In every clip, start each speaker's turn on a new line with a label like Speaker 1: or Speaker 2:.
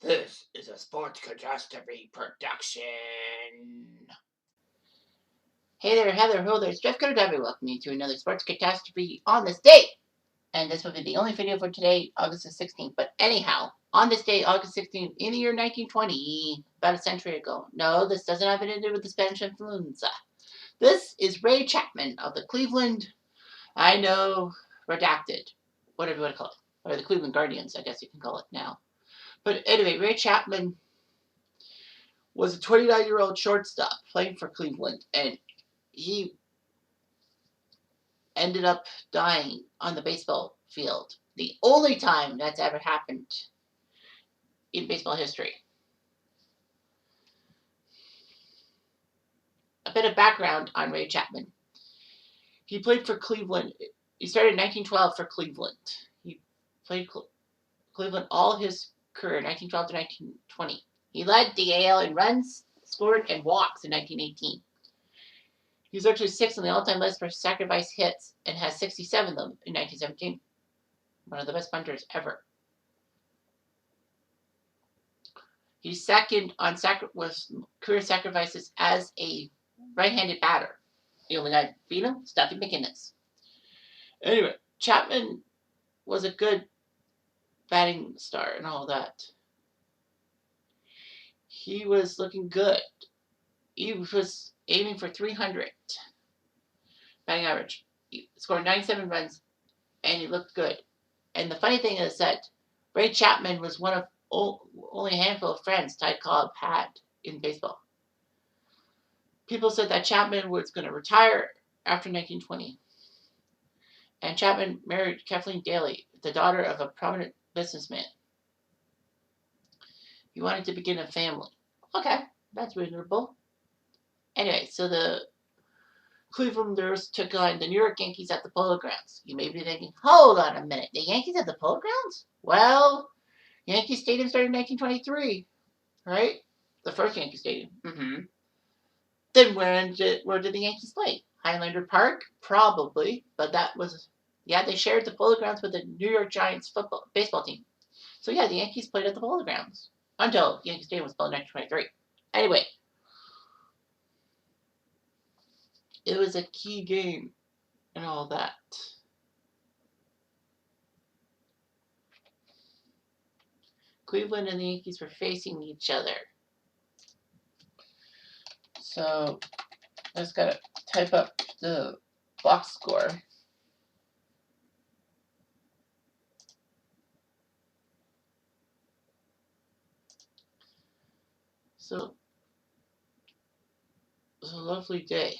Speaker 1: This is a Sports Catastrophe production. Hey there, Heather, ho there, it's Jeff Cutastrophe. Welcome you to another Sports Catastrophe on this date. And this will be the only video for today, August the 16th. But anyhow, on this day, August 16th, in the year 1920, about a century ago. No, this doesn't have anything to do with the Spanish influenza. This is Ray Chapman of the Cleveland, I know, redacted, whatever you want to call it. Or the Cleveland Guardians, I guess you can call it now. But anyway, Ray Chapman was a 29-year-old shortstop playing for Cleveland, and he ended up dying on the baseball field. The only time that's ever happened in baseball history. A bit of background on Ray Chapman. He played for Cleveland. He started in 1912 for Cleveland. He played Cleveland all his career, 1912 to 1920. He led the AL in runs scored and walks in 1918. He's actually sixth on the all-time list for sacrifice hits and has 67 of them in 1917. One of the best bunters ever. He's second on career sacrifices as a right-handed batter. The only guy beat him, Stuffy McInnes. Anyway, Chapman was a good batting star and all that. He was looking good. He was aiming for 300 batting average. He scored 97 runs, and he looked good. And the funny thing is that Ray Chapman was one of only a handful of friends Ty Cobb had in baseball. People said that Chapman was going to retire after 1920. And Chapman married Kathleen Daly, the daughter of a prominent businessman. He wanted to begin a family. Okay, that's reasonable. Anyway, so the Clevelanders took on the New York Yankees at the Polo Grounds. You may be thinking, hold on a minute, the Yankees at the Polo Grounds? Well, Yankee Stadium started in 1923, right? The first Yankee Stadium. Then where did the Yankees play? Highlander Park? Probably, but that was, they shared the Polo Grounds with the New York Giants baseball team. So the Yankees played at the Polo Grounds until Yankee Stadium was built in 1923. Anyway, it was a key game and all that. Cleveland and the Yankees were facing each other. So I just gotta type up the box score. So it was a lovely day.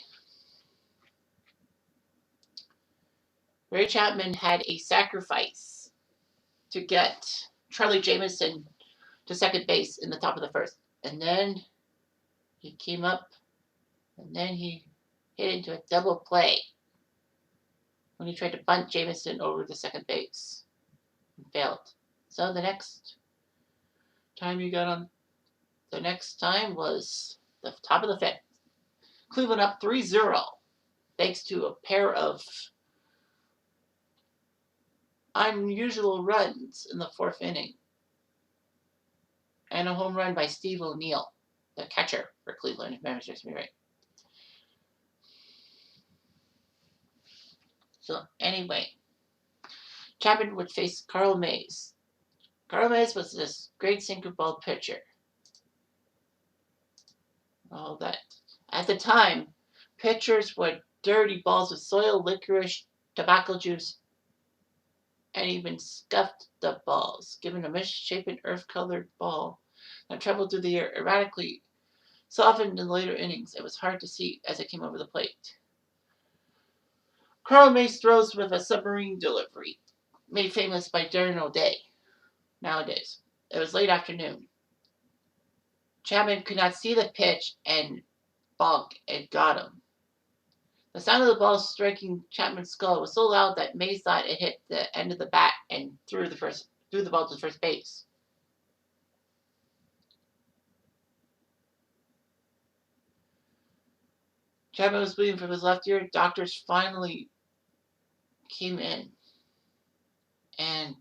Speaker 1: Ray Chapman had a sacrifice to get Charlie Jameson to second base in the top of the first. And then he came up, and then he hit into a double play when he tried to bunt Jameson over to second base and failed. So the next time was the top of the fifth. Cleveland up 3-0 thanks to a pair of unusual runs in the fourth inning and a home run by Steve O'Neill, the catcher for Cleveland, if memory serves me right. So anyway, Chapman would face Carl Mays. Carl Mays was this great sinker ball pitcher. All that. At the time, pitchers would dirty balls with soil, licorice, tobacco juice, and even scuffed the balls, giving a misshapen earth-colored ball that traveled through the air erratically, softened in later innings. It was hard to see as it came over the plate. Carl Mays throws with a submarine delivery, made famous by Darren O'Day. Nowadays, it was late afternoon. Chapman could not see the pitch, and bonk, it got him. The sound of the ball striking Chapman's skull was so loud that Mays thought it hit the end of the bat and threw the ball to first base. Chapman was bleeding from his left ear. Doctors finally came in and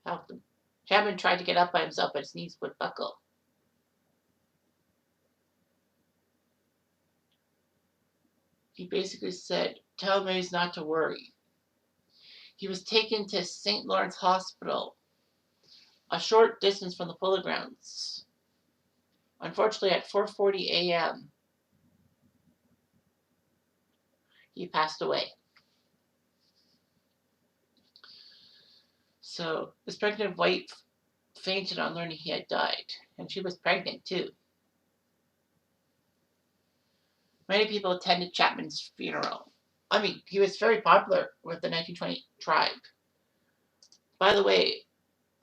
Speaker 1: helped him. Chapman tried to get up by himself, but his knees would buckle. He basically said, "Tell Mays not to worry." He was taken to St. Lawrence Hospital, a short distance from the polo grounds. Unfortunately, at 4:40 a.m., he passed away. So his pregnant wife fainted on learning he had died, and she was pregnant too. Many people attended Chapman's funeral. I mean, he was very popular with the 1920 tribe. By the way,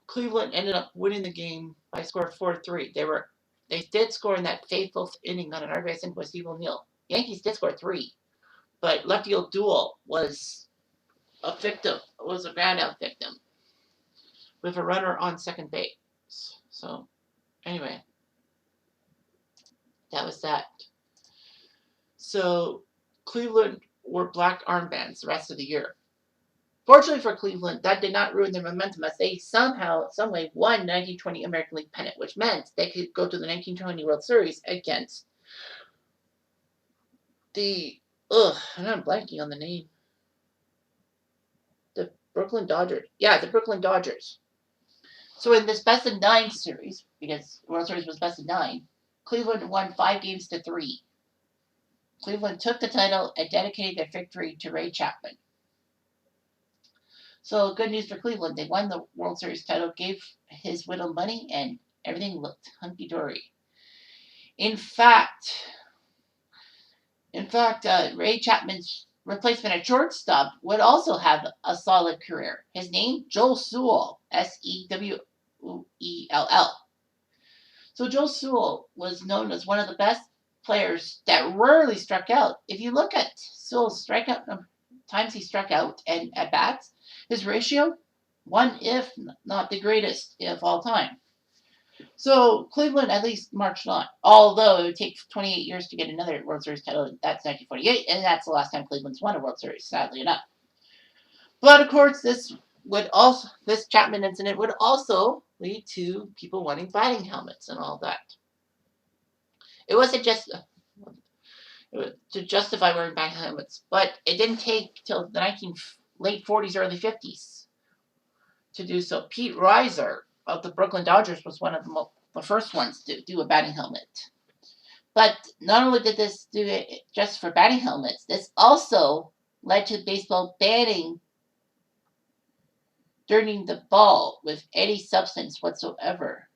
Speaker 1: Cleveland ended up winning the game by a score of 4-3. They did score in that fateful inning on an RBI single by Steve O'Neill. Yankees did score 3, but Lefty O'Doul was a ground out victim with a runner on second base. So anyway, that was that. So Cleveland wore black armbands the rest of the year. Fortunately for Cleveland, that did not ruin their momentum as they somehow, someway won 1920 American League pennant, which meant they could go to the 1920 World Series against the, and I'm blanking on the name. The Brooklyn Dodgers. Yeah, the Brooklyn Dodgers. So in this best of 9 series, because the World Series was best of 9, Cleveland won 5-3. Cleveland took the title and dedicated their victory to Ray Chapman. So good news for Cleveland. They won the World Series title, gave his widow money, and everything looked hunky-dory. In fact, Ray Chapman's replacement at shortstop would also have a solid career. His name, Joe Sewell, Sewell. So Joe Sewell was known as one of the best players that rarely struck out. If you look at Sewell's strikeout times he struck out and at bats, his ratio, one if not the greatest of all time. So Cleveland at least marched on, although it would take 28 years to get another World Series title. That's 1948, and that's the last time Cleveland's won a World Series, sadly enough. But of course, this Chapman incident would also lead to people wanting batting helmets and all that. It wasn't just to justify wearing batting helmets, but it didn't take till the late 40s, early 50s to do so. Pete Reiser of the Brooklyn Dodgers was one of the first ones to do a batting helmet. But not only did this do it just for batting helmets, this also led to baseball banning dirtying the ball with any substance whatsoever.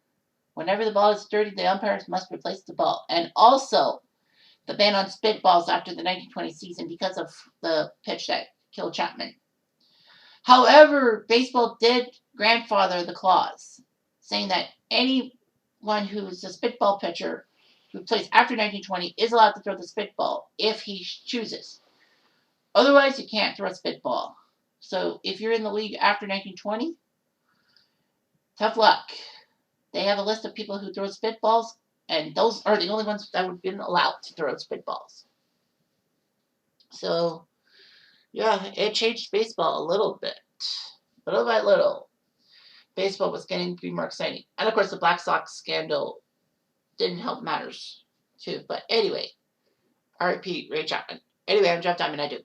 Speaker 1: Whenever the ball is dirty, the umpires must replace the ball. And also the ban on spitballs after the 1920 season because of the pitch that killed Chapman. However, baseball did grandfather the clause, saying that anyone who's a spitball pitcher who plays after 1920 is allowed to throw the spitball if he chooses. Otherwise, you can't throw a spitball. So if you're in the league after 1920, tough luck. They have a list of people who throw spitballs, and those are the only ones that would have been allowed to throw spitballs. So, yeah, it changed baseball a little bit. Little by little, baseball was getting to be more exciting. And of course, the Black Sox scandal didn't help matters, too. But anyway, R.I.P. Ray Chapman. Anyway, I'm Jeff Diamond. I do.